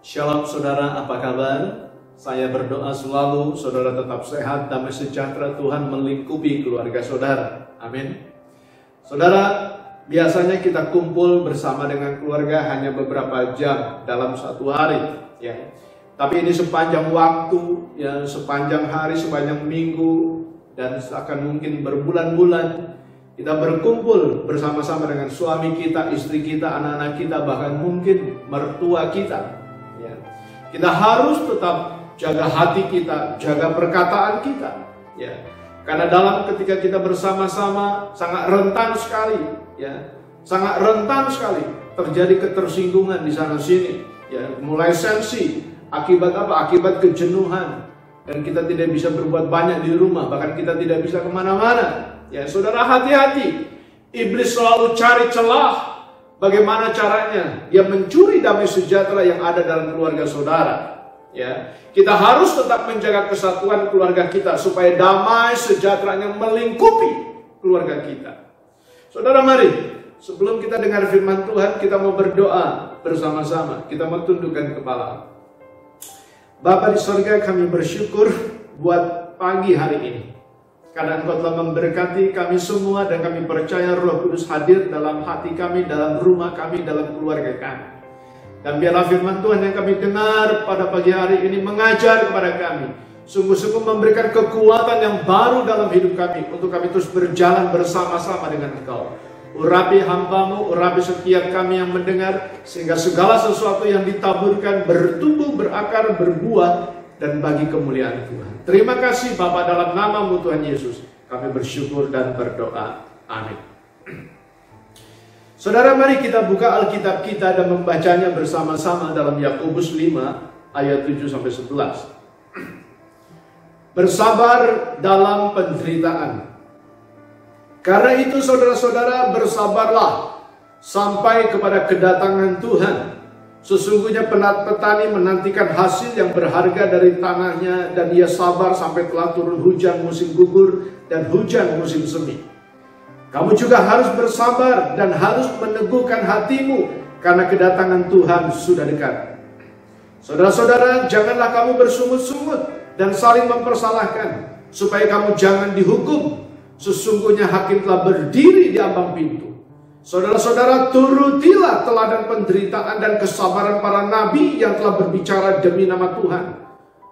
Shalom saudara, apa kabar? Saya berdoa selalu saudara tetap sehat, damai sejahtera Tuhan melingkupi keluarga saudara. Amin. Saudara, biasanya kita kumpul bersama dengan keluarga hanya beberapa jam dalam satu hari, ya. Tapi ini sepanjang waktu, ya, sepanjang hari, sepanjang minggu, dan akan mungkin berbulan-bulan kita berkumpul bersama-sama dengan suami kita, istri kita, anak-anak kita, bahkan mungkin mertua kita. Kita harus tetap jaga hati kita, jaga perkataan kita, ya. Karena ketika kita bersama-sama sangat rentan sekali, ya, sangat rentan sekali terjadi ketersinggungan di sana sini, ya, mulai sensi. Akibat apa? Akibat kejenuhan, dan kita tidak bisa berbuat banyak di rumah, bahkan kita tidak bisa kemana-mana. Ya, saudara, hati-hati. Iblis selalu cari celah. Bagaimana caranya? Dia mencuri damai sejahtera yang ada dalam keluarga saudara. Ya, kita harus tetap menjaga kesatuan keluarga kita supaya damai sejahteranya melingkupi keluarga kita. Saudara, mari sebelum kita dengar firman Tuhan, kita mau berdoa bersama-sama. Kita mau tundukkan kepala. Bapa di surga, kami bersyukur buat pagi hari ini. Karena Engkau telah memberkati kami semua, dan kami percaya Roh Kudus hadir dalam hati kami, dalam rumah kami, dalam keluarga kami. Dan biarlah firman Tuhan yang kami dengar pada pagi hari ini mengajar kepada kami, sungguh-sungguh memberikan kekuatan yang baru dalam hidup kami, untuk kami terus berjalan bersama-sama dengan Engkau. Urapi hamba-Mu, urapi setiap kami yang mendengar, sehingga segala sesuatu yang ditaburkan bertumbuh, berakar, berbuah, dan bagi kemuliaan Tuhan. Terima kasih Bapa, dalam nama-Mu Tuhan Yesus kami bersyukur dan berdoa. Amin. Saudara, mari kita buka Alkitab kita dan membacanya bersama-sama dalam Yakobus 5 ayat 7-11. Bersabar dalam penderitaan. Karena itu saudara-saudara, bersabarlah sampai kepada kedatangan Tuhan. Sesungguhnya petani menantikan hasil yang berharga dari tanahnya, dan ia sabar sampai telah turun hujan musim gugur dan hujan musim semi. Kamu juga harus bersabar dan harus meneguhkan hatimu, karena kedatangan Tuhan sudah dekat. Saudara-saudara, janganlah kamu bersungut-sungut dan saling mempersalahkan, supaya kamu jangan dihukum. Sesungguhnya hakim telah berdiri di ambang pintu. Saudara-saudara, turutilah teladan penderitaan dan kesabaran para nabi yang telah berbicara demi nama Tuhan.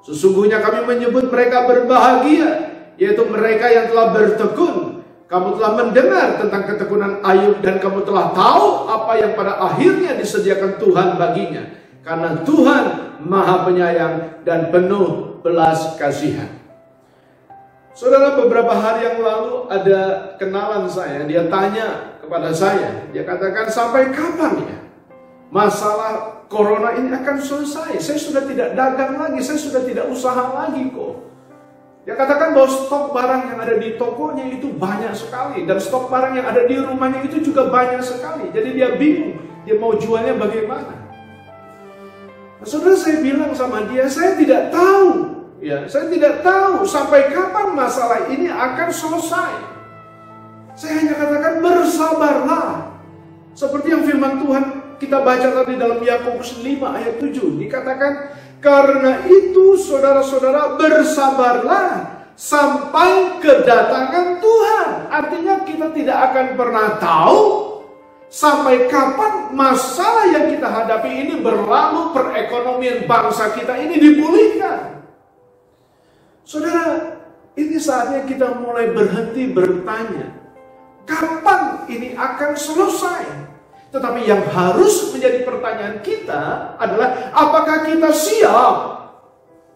Sesungguhnya kami menyebut mereka berbahagia, yaitu mereka yang telah bertekun. Kamu telah mendengar tentang ketekunan Ayub, dan kamu telah tahu apa yang pada akhirnya disediakan Tuhan baginya. Karena Tuhan Maha Penyayang dan penuh belas kasihan. Saudara, beberapa hari yang lalu ada kenalan saya, dia tanya kepada saya, dia katakan, sampai kapan ya masalah corona ini akan selesai? Saya sudah tidak dagang lagi, saya sudah tidak usaha lagi kok. Dia katakan bahwa stok barang yang ada di tokonya itu banyak sekali, dan stok barang yang ada di rumahnya itu juga banyak sekali. Jadi dia bingung, dia mau jualnya bagaimana. Nah, saudara, saya bilang sama dia, saya tidak tahu. Ya, saya tidak tahu sampai kapan masalah ini akan selesai. Saya hanya katakan bersabarlah. Seperti yang firman Tuhan kita baca tadi dalam Yakobus 5 ayat 7. Dikatakan, karena itu saudara-saudara bersabarlah sampai kedatangan Tuhan. Artinya kita tidak akan pernah tahu sampai kapan masalah yang kita hadapi ini berlalu, perekonomian bangsa kita ini dipulihkan. Saudara, ini saatnya kita mulai berhenti bertanya, kapan ini akan selesai? Tetapi yang harus menjadi pertanyaan kita adalah, apakah kita siap?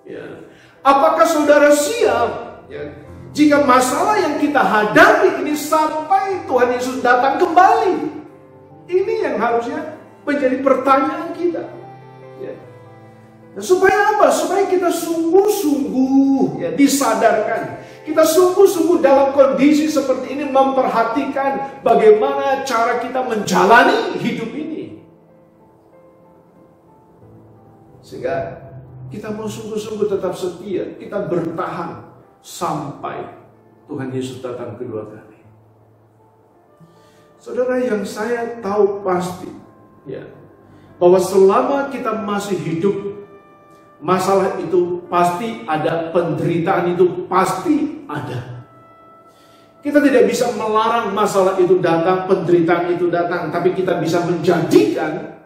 Ya. Apakah saudara siap? Ya. Jika masalah yang kita hadapi ini sampai Tuhan Yesus datang kembali. Ini yang harusnya menjadi pertanyaan kita. Ya. Nah, supaya apa? Supaya kita sungguh-sungguh, ya, disadarkan. Kita sungguh-sungguh dalam kondisi seperti ini memperhatikan bagaimana cara kita menjalani hidup ini. Sehingga kita mau sungguh-sungguh tetap setia, kita bertahan sampai Tuhan Yesus datang kedua kali. Saudara, yang saya tahu pasti, ya, bahwa selama kita masih hidup Masalah itu pasti ada, penderitaan itu pasti ada. Kita tidak bisa melarang masalah itu datang, penderitaan itu datang, tapi kita bisa menjadikan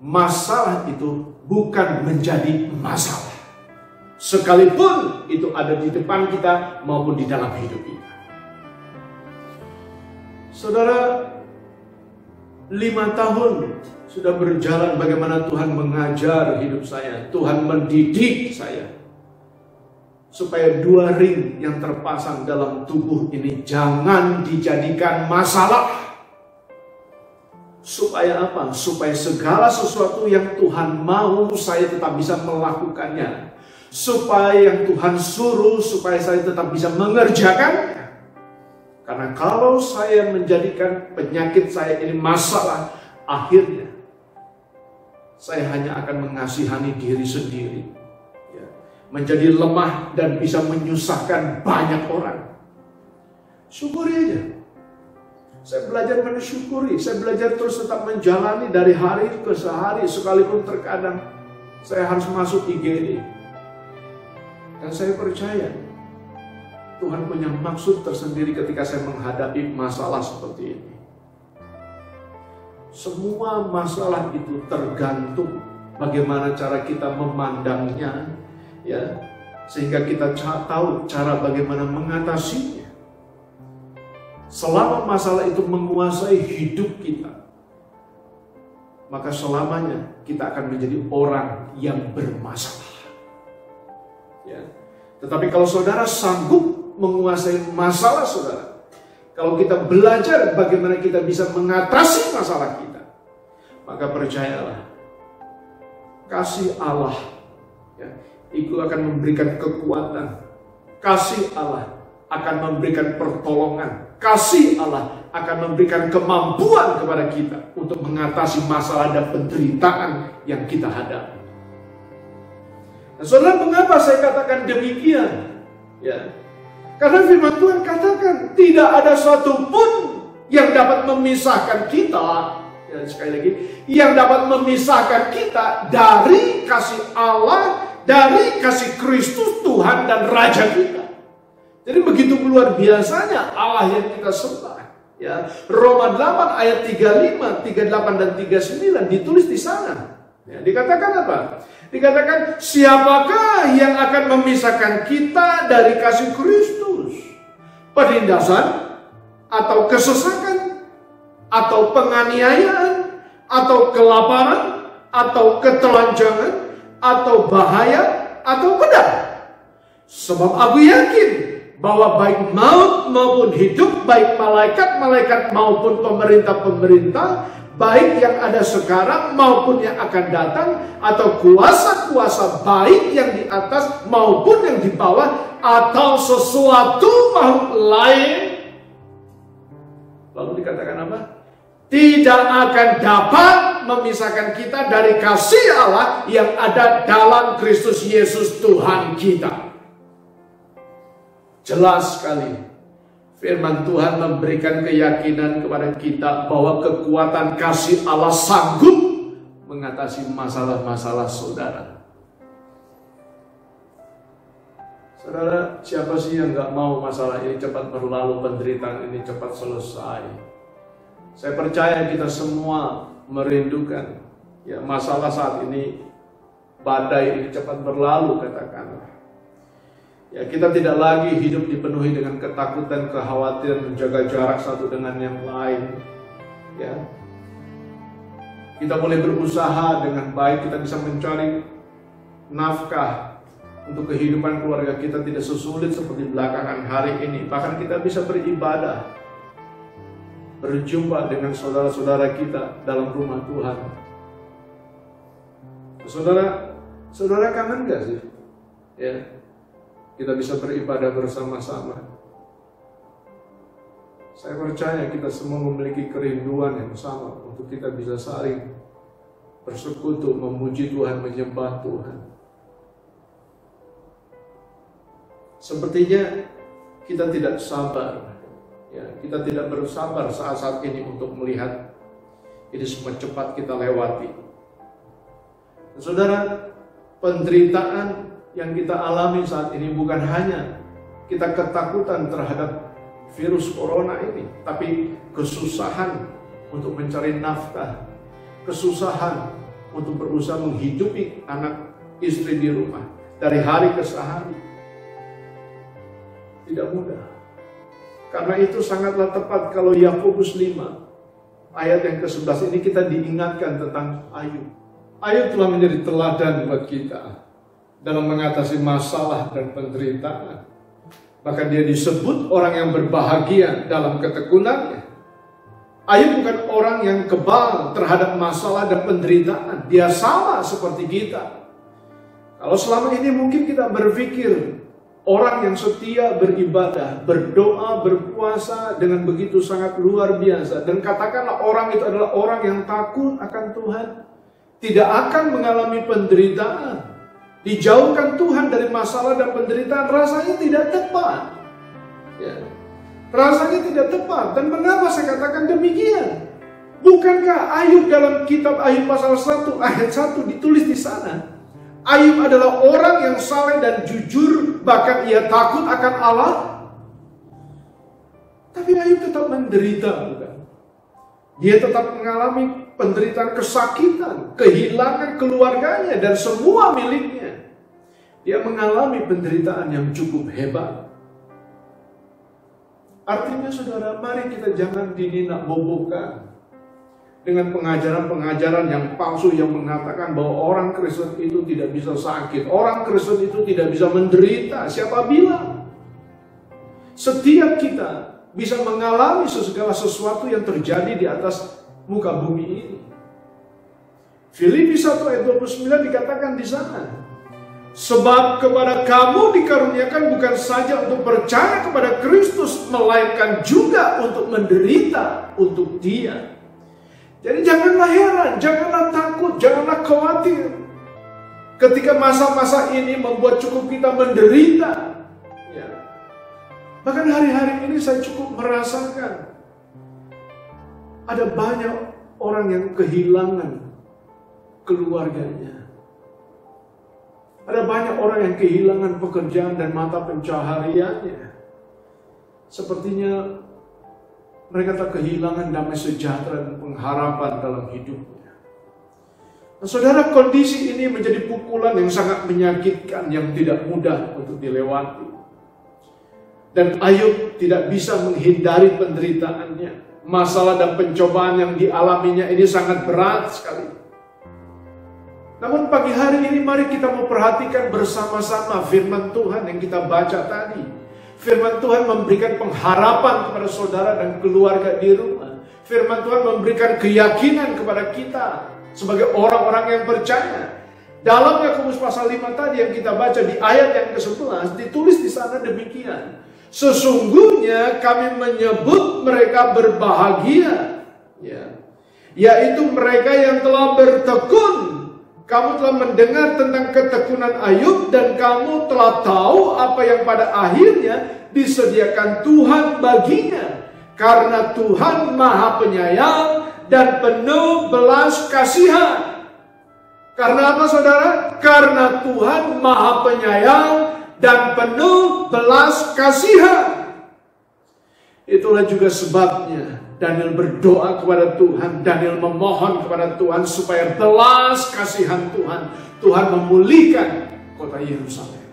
masalah itu bukan menjadi masalah. Sekalipun itu ada di depan kita maupun di dalam hidup kita. Saudara, 5 tahun sudah berjalan bagaimana Tuhan mengajar hidup saya. Tuhan mendidik saya. Supaya 2 ring yang terpasang dalam tubuh ini jangan dijadikan masalah. Supaya apa? Supaya segala sesuatu yang Tuhan mau saya tetap bisa melakukannya. Supaya yang Tuhan suruh, supaya saya tetap bisa mengerjakannya. Karena kalau saya menjadikan penyakit saya ini masalah, akhirnya saya hanya akan mengasihani diri sendiri, ya, menjadi lemah dan bisa menyusahkan banyak orang. Syukuri aja. Saya belajar mensyukuri, saya belajar terus tetap menjalani dari hari ke hari, sekalipun terkadang saya harus masuk IGD. Dan saya percaya Tuhan punya maksud tersendiri ketika saya menghadapi masalah seperti ini. Semua masalah itu tergantung bagaimana cara kita memandangnya, ya, sehingga kita tahu cara bagaimana mengatasinya. Selama masalah itu menguasai hidup kita, maka selamanya kita akan menjadi orang yang bermasalah. Ya. Tetapi kalau saudara sanggup menguasai masalah saudara, kalau kita belajar bagaimana kita bisa mengatasi masalah kita, maka percayalah, kasih Allah, ya, itu akan memberikan kekuatan. Kasih Allah akan memberikan pertolongan. Kasih Allah akan memberikan kemampuan kepada kita untuk mengatasi masalah dan penderitaan yang kita hadapi. Nah, saudara, mengapa saya katakan demikian? Ya, karena firman Tuhan katakan tidak ada satupun yang dapat memisahkan kita, ya, sekali lagi, yang dapat memisahkan kita dari kasih Allah, dari kasih Kristus Tuhan dan Raja kita. Jadi begitu luar biasanya Allah yang kita sembah. Ya, Roma 8 ayat 35, 38 dan 39 ditulis di sana. Ya, dikatakan apa? Dikatakan, siapakah yang akan memisahkan kita dari kasih Kristus? Penindasan, atau kesesakan, atau penganiayaan, atau kelaparan, atau ketelanjangan, atau bahaya, atau pedang. Sebab aku yakin bahwa baik maut maupun hidup, baik malaikat-malaikat maupun pemerintah-pemerintah, baik yang ada sekarang maupun yang akan datang, atau kuasa-kuasa baik yang di atas maupun yang di bawah, atau sesuatu makhluk lain. Lalu dikatakan apa? Tidak akan dapat memisahkan kita dari kasih Allah yang ada dalam Kristus Yesus Tuhan kita. Jelas sekali. Firman Tuhan memberikan keyakinan kepada kita bahwa kekuatan kasih Allah sanggup mengatasi masalah-masalah saudara. Saudara, siapa sih yang gak mau masalah ini cepat berlalu, penderitaan ini cepat selesai? Saya percaya kita semua merindukan, ya, masalah saat ini, badai ini cepat berlalu, katakanlah. Ya, kita tidak lagi hidup dipenuhi dengan ketakutan, kekhawatiran, menjaga jarak satu dengan yang lain. Ya, kita boleh berusaha dengan baik, kita bisa mencari nafkah untuk kehidupan keluarga kita tidak sesulit seperti belakangan hari ini. Bahkan kita bisa beribadah, berjumpa dengan saudara-saudara kita dalam rumah Tuhan. Saudara kangen gak sih? Ya, kita bisa beribadah bersama-sama. Saya percaya kita semua memiliki kerinduan yang sama untuk kita bisa saling bersekutu, memuji Tuhan, menyembah Tuhan. Sepertinya kita tidak sabar, ya, kita tidak bersabar saat-saat ini untuk melihat ini semua cepat kita lewati. Saudara, penderitaan yang kita alami saat ini bukan hanya kita ketakutan terhadap virus corona ini, tapi kesusahan untuk mencari nafkah, kesusahan untuk berusaha menghidupi anak istri di rumah dari hari ke hari. Tidak mudah. Karena itu sangatlah tepat kalau Yakobus 5 ayat yang ke-11 ini kita diingatkan tentang Ayub. Ayub telah menjadi teladan buat kita dalam mengatasi masalah dan penderitaan. Bahkan dia disebut orang yang berbahagia dalam ketekunannya. Ayub bukan orang yang kebal terhadap masalah dan penderitaan. Dia sama seperti kita. Kalau selama ini mungkin kita berpikir orang yang setia beribadah, berdoa, berpuasa dengan begitu sangat luar biasa. Dan katakanlah orang itu adalah orang yang takut akan Tuhan. Tidak akan mengalami penderitaan. Dijauhkan Tuhan dari masalah dan penderitaan rasanya tidak tepat. Ya. Rasanya tidak tepat. Dan mengapa saya katakan demikian? Bukankah Ayub dalam kitab Ayub pasal 1 ayat 1 ditulis di sana? Ayub adalah orang yang saleh dan jujur, bahkan ia takut akan Allah. Tapi Ayub tetap menderita, bukan? Dia tetap mengalami penderitaan kesakitan, kehilangan keluarganya dan semua miliknya. Dia mengalami penderitaan yang cukup hebat. Artinya saudara, mari kita jangan dininak-bobokan dengan pengajaran-pengajaran yang palsu yang mengatakan bahwa orang Kristen itu tidak bisa sakit, orang Kristen itu tidak bisa menderita. Siapa bilang? Setiap kita bisa mengalami segala sesuatu yang terjadi di atas muka bumi ini. Filipi 1 ayat 29 dikatakan di sana, sebab kepada kamu dikaruniakan bukan saja untuk percaya kepada Kristus, melainkan juga untuk menderita untuk Dia. Jadi janganlah heran, janganlah takut, janganlah khawatir ketika masa-masa ini membuat cukup kita menderita. Ya. Bahkan hari-hari ini saya cukup merasakan ada banyak orang yang kehilangan keluarganya. Ada banyak orang yang kehilangan pekerjaan dan mata pencahariannya. Sepertinya mereka tak kehilangan damai sejahtera dan pengharapan dalam hidupnya. Nah, saudara, kondisi ini menjadi pukulan yang sangat menyakitkan, yang tidak mudah untuk dilewati. Dan Ayub tidak bisa menghindari penderitaannya. Masalah dan pencobaan yang dialaminya ini sangat berat sekali. Namun pagi hari ini mari kita memperhatikan bersama-sama firman Tuhan yang kita baca tadi. Firman Tuhan memberikan pengharapan kepada saudara dan keluarga di rumah. Firman Tuhan memberikan keyakinan kepada kita sebagai orang-orang yang percaya. Dalam Yakobus pasal 5 tadi yang kita baca di ayat yang ke-11 ditulis di sana demikian. Sesungguhnya kami menyebut mereka berbahagia, ya, yaitu mereka yang telah bertekun. Kamu telah mendengar tentang ketekunan Ayub dan kamu telah tahu apa yang pada akhirnya disediakan Tuhan baginya. Karena Tuhan Maha Penyayang dan penuh belas kasihan. Karena apa saudara? Karena Tuhan Maha Penyayang dan penuh belas kasihan. Itulah juga sebabnya Daniel berdoa kepada Tuhan, Daniel memohon kepada Tuhan supaya belas kasihan Tuhan memulihkan kota Yerusalem.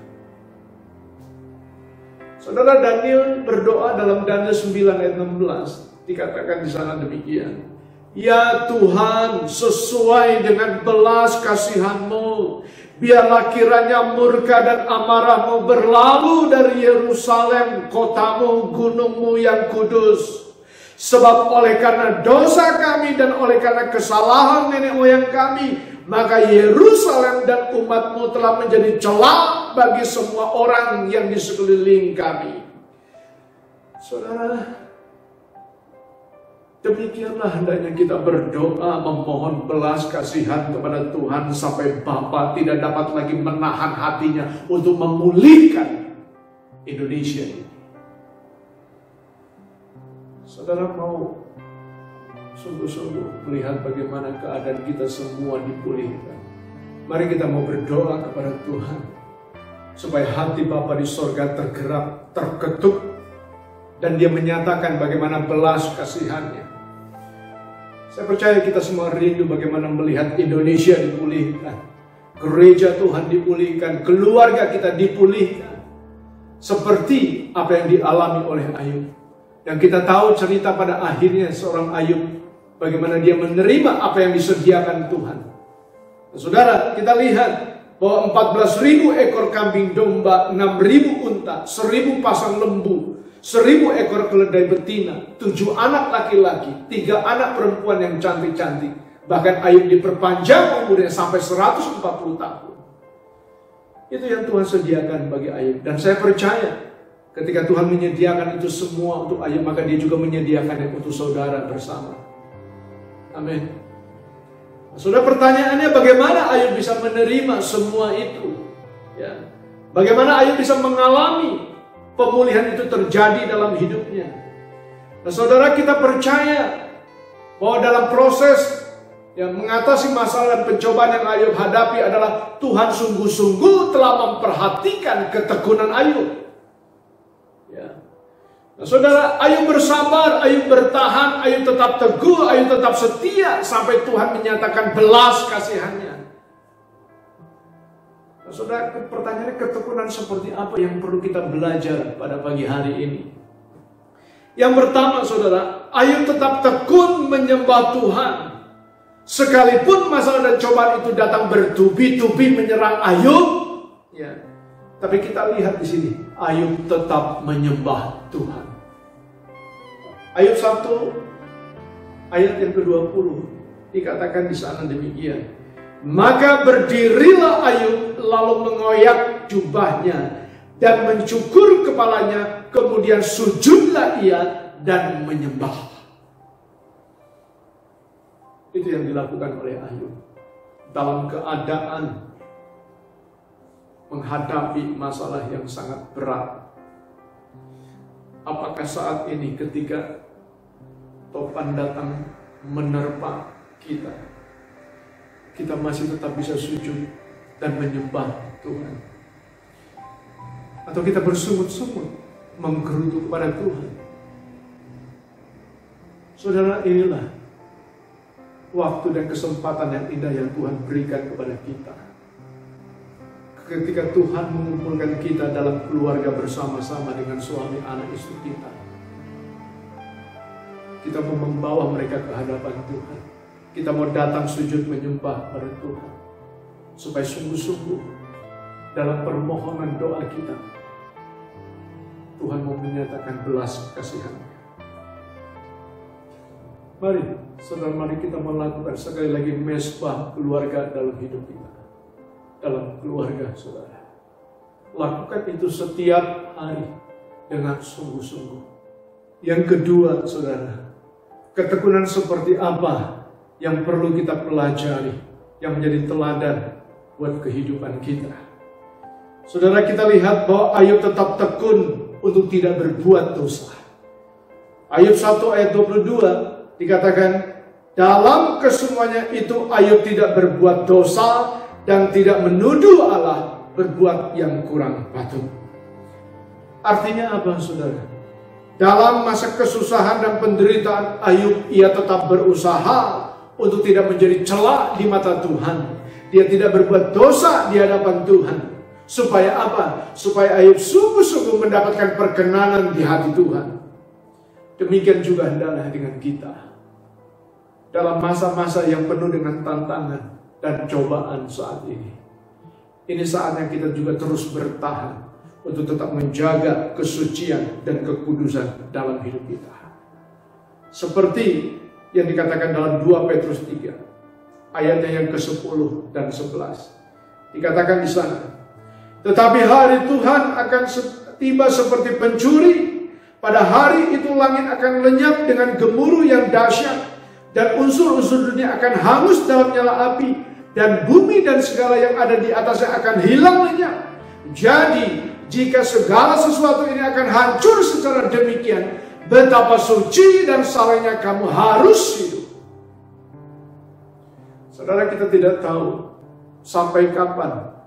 Saudara, Daniel berdoa dalam Daniel 9 ayat 16, dikatakan di sana demikian. Ya Tuhan, sesuai dengan belas kasihan-Mu, biarlah kiranya murka dan amarah-Mu berlalu dari Yerusalem, kotamu, gunungmu yang kudus. Sebab oleh karena dosa kami dan oleh karena kesalahan nenek moyang kami, maka Yerusalem dan umat-Mu telah menjadi celak bagi semua orang yang di sekeliling kami. Saudara, demikianlah hendaknya kita berdoa memohon belas kasihan kepada Tuhan sampai Bapa tidak dapat lagi menahan hatinya untuk memulihkan Indonesia ini. Saudara mau sungguh-sungguh melihat bagaimana keadaan kita semua dipulihkan. Mari kita mau berdoa kepada Tuhan, supaya hati Bapa di sorga tergerak, terketuk, dan Dia menyatakan bagaimana belas kasihannya. Saya percaya kita semua rindu bagaimana melihat Indonesia dipulihkan, gereja Tuhan dipulihkan, keluarga kita dipulihkan, seperti apa yang dialami oleh Ayub. Dan kita tahu cerita pada akhirnya seorang Ayub, bagaimana dia menerima apa yang disediakan Tuhan. Nah, saudara, kita lihat bahwa 14.000 ekor kambing domba, 6.000 unta, 1.000 pasang lembu, 1.000 ekor keledai betina, 7 anak laki-laki, 3 anak perempuan yang cantik-cantik. Bahkan Ayub diperpanjang umurnya sampai 140 tahun. Itu yang Tuhan sediakan bagi Ayub. Dan saya percaya ketika Tuhan menyediakan itu semua untuk Ayub, maka Dia juga menyediakannya untuk saudara bersama. Amin. Saudara, pertanyaannya bagaimana Ayub bisa menerima semua itu? Ya. Bagaimana Ayub bisa mengalami pemulihan itu terjadi dalam hidupnya? Nah, saudara, kita percaya bahwa dalam proses yang mengatasi masalah dan pencobaan yang Ayub hadapi adalah Tuhan sungguh-sungguh telah memperhatikan ketekunan Ayub. Ya. Nah, saudara, Ayub bersabar, Ayub bertahan, Ayub tetap teguh, Ayub tetap setia sampai Tuhan menyatakan belas kasihannya. Nah, saudara, pertanyaannya ketekunan seperti apa yang perlu kita belajar pada pagi hari ini? Yang pertama, saudara, Ayub tetap tekun menyembah Tuhan. Sekalipun masalah dan cobaan itu datang bertubi-tubi menyerang Ayub, ya. Tapi kita lihat di sini, Ayub tetap menyembah Tuhan. Ayub 1 ayat yang ke-20 dikatakan di sana demikian. Maka berdirilah Ayub lalu mengoyak jubahnya dan mencukur kepalanya, kemudian sujudlah ia dan menyembah. Itu yang dilakukan oleh Ayub dalam keadaan menghadapi masalah yang sangat berat. Apakah saat ini ketika topan datang menerpa kita, kita masih tetap bisa sujud dan menyembah Tuhan? Atau kita bersungut-sungut menggerutu kepada Tuhan? Saudara, inilah waktu dan kesempatan yang indah yang Tuhan berikan kepada kita. Ketika Tuhan mengumpulkan kita dalam keluarga bersama-sama dengan suami, anak, istri kita. Kita mau membawa mereka ke hadapan Tuhan. Kita mau datang sujud menyembah pada Tuhan. Supaya sungguh-sungguh dalam permohonan doa kita, Tuhan mau menyatakan belas kasihan-Nya. Mari, saudara, mari kita melakukan sekali lagi mesbah keluarga dalam hidup kita. Dalam keluarga saudara, lakukan itu setiap hari dengan sungguh-sungguh. Yang kedua, saudara, ketekunan seperti apa yang perlu kita pelajari, yang menjadi teladan buat kehidupan kita. Saudara, kita lihat bahwa Ayub tetap tekun untuk tidak berbuat dosa. Ayub 1 ayat 22 dikatakan, dalam kesemuanya itu Ayub tidak berbuat dosa dan tidak menuduh Allah berbuat yang kurang patut. Artinya apa, saudara? Dalam masa kesusahan dan penderitaan Ayub, ia tetap berusaha untuk tidak menjadi cela di mata Tuhan. Dia tidak berbuat dosa di hadapan Tuhan. Supaya apa? Supaya Ayub sungguh-sungguh mendapatkan perkenanan di hati Tuhan. Demikian juga hendaklah dengan kita. Dalam masa-masa yang penuh dengan tantangan dan cobaan saat ini. Ini saatnya kita juga terus bertahan untuk tetap menjaga kesucian dan kekudusan dalam hidup kita. Seperti yang dikatakan dalam 2 Petrus 3 ayatnya yang ke-10 dan 11. Dikatakan di sana, tetapi hari Tuhan akan tiba seperti pencuri. Pada hari itu langit akan lenyap dengan gemuruh yang dahsyat, dan unsur-unsur dunia akan hangus dalam nyala api, dan bumi dan segala yang ada di atasnya akan hilang lenyap. Jadi, jika segala sesuatu ini akan hancur secara demikian, betapa suci dan salehnya kamu harus hidup. Saudara, kita tidak tahu sampai kapan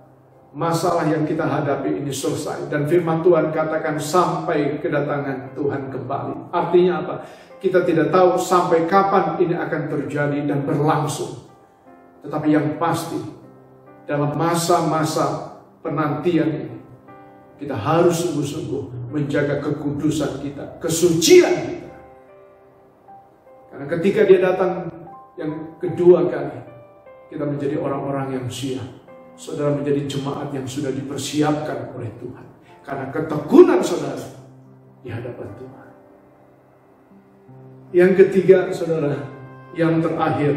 masalah yang kita hadapi ini selesai. Dan firman Tuhan katakan sampai kedatangan Tuhan kembali. Artinya apa? Kita tidak tahu sampai kapan ini akan terjadi dan berlangsung. Tetapi yang pasti, dalam masa-masa penantian ini, kita harus sungguh-sungguh menjaga kekudusan kita, kesucian kita. Karena ketika dia datang yang kedua kali, kita menjadi orang-orang yang siap. Saudara menjadi jemaat yang sudah dipersiapkan oleh Tuhan. Karena ketekunan saudara di hadapan Tuhan. Yang ketiga, saudara, yang terakhir,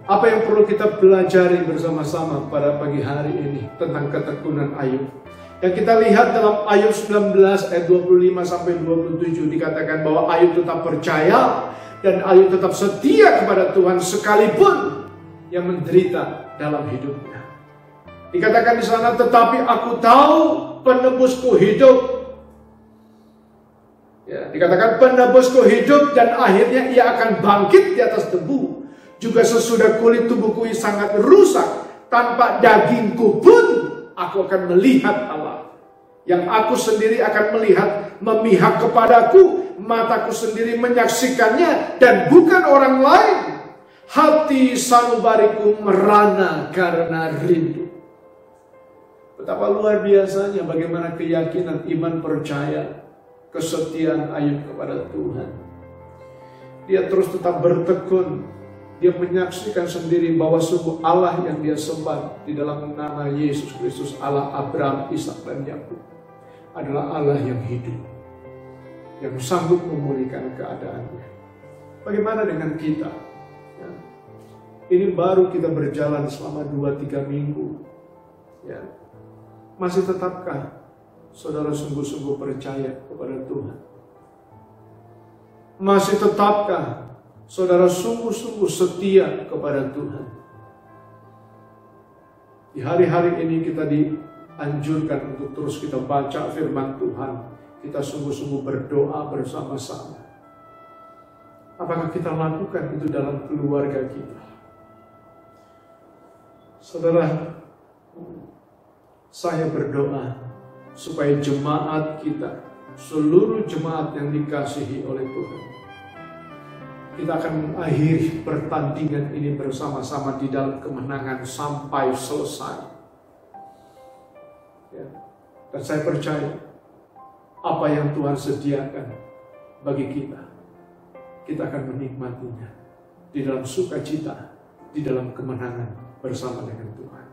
apa yang perlu kita pelajari bersama-sama pada pagi hari ini tentang ketekunan Ayub? Yang kita lihat dalam Ayub 19 ayat 25 sampai 27 dikatakan bahwa Ayub tetap percaya dan Ayub tetap setia kepada Tuhan sekalipun yang menderita dalam hidupnya. Dikatakan di sana, tetapi aku tahu penebusku hidup. Ya, dikatakan penebusku hidup dan akhirnya ia akan bangkit di atas debu. Juga sesudah kulit tubuhku sangat rusak, tanpa dagingku pun aku akan melihat Allah. Yang aku sendiri akan melihat memihak kepadaku, mataku sendiri menyaksikannya dan bukan orang lain. Hati sanubariku merana karena rindu. Betapa luar biasanya bagaimana keyakinan, iman, percaya, kesetiaan Ayub kepada Tuhan. Dia terus tetap bertekun. Dia menyaksikan sendiri bahwa sungguh Allah yang dia sembah di dalam nama Yesus Kristus, Allah Abraham, Ishak dan Yakub, adalah Allah yang hidup, yang sanggup memulihkan keadaannya. Bagaimana dengan kita? Ya. Ini baru kita berjalan selama 2-3 minggu. Ya. Masih tetapkah saudara sungguh-sungguh percaya kepada Tuhan? Masih tetapkah saudara sungguh-sungguh setia kepada Tuhan? Di hari-hari ini kita dianjurkan untuk terus kita baca firman Tuhan. Kita sungguh-sungguh berdoa bersama-sama. Apakah kita lakukan itu dalam keluarga kita? Saudara, saya berdoa supaya jemaat kita, seluruh jemaat yang dikasihi oleh Tuhan, kita akan mengakhiri pertandingan ini bersama-sama di dalam kemenangan sampai selesai. Ya. Dan saya percaya apa yang Tuhan sediakan bagi kita, kita akan menikmatinya di dalam sukacita, di dalam kemenangan bersama dengan Tuhan.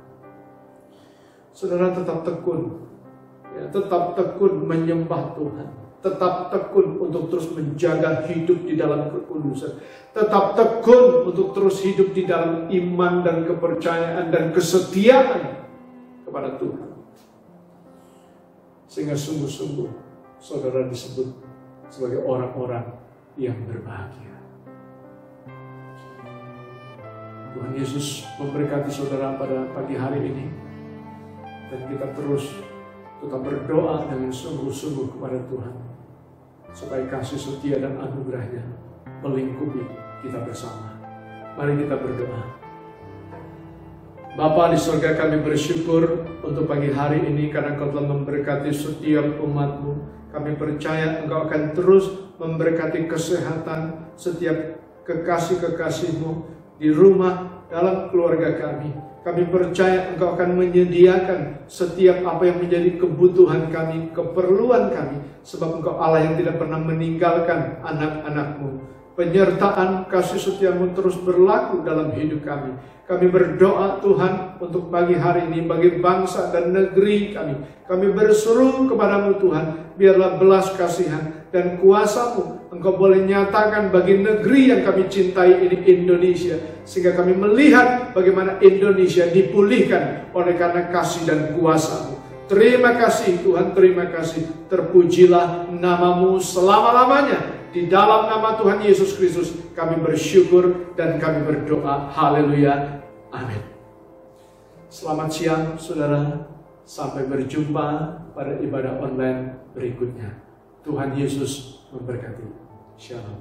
Saudara tetap tekun, ya, tetap tekun menyembah Tuhan. Tetap tekun untuk terus menjaga hidup di dalam kekudusan. Tetap tekun untuk terus hidup di dalam iman dan kepercayaan dan kesetiaan kepada Tuhan. Sehingga sungguh-sungguh saudara disebut sebagai orang-orang yang berbahagia. Tuhan Yesus memberkati saudara pada pagi hari ini. Dan kita terus tetap berdoa dengan sungguh-sungguh kepada Tuhan, supaya kasih setia dan anugerahnya melingkupi kita bersama. Mari kita berdoa. Bapa di surga, kami bersyukur untuk pagi hari ini karena Engkau telah memberkati setiap umat-Mu. Kami percaya Engkau akan terus memberkati kesehatan setiap kekasih-kekasih-Mu di rumah, dalam keluarga kami. Kami percaya Engkau akan menyediakan setiap apa yang menjadi kebutuhan kami, keperluan kami. Sebab Engkau Allah yang tidak pernah meninggalkan anak-anak-Mu. Penyertaan kasih setia-Mu terus berlaku dalam hidup kami. Kami berdoa Tuhan untuk pagi hari ini bagi bangsa dan negeri kami. Kami berseru kepada-Mu Tuhan, biarlah belas kasihan dan kuasa-Mu Engkau boleh nyatakan bagi negeri yang kami cintai ini, Indonesia. Sehingga kami melihat bagaimana Indonesia dipulihkan oleh karena kasih dan kuasa-Mu. Terima kasih Tuhan, terima kasih. Terpujilah nama-Mu selama-lamanya. Di dalam nama Tuhan Yesus Kristus kami bersyukur dan kami berdoa. Haleluya. Amin. Selamat siang saudara. Sampai berjumpa pada ibadah online berikutnya. Tuhan Yesus memberkati. Shalom.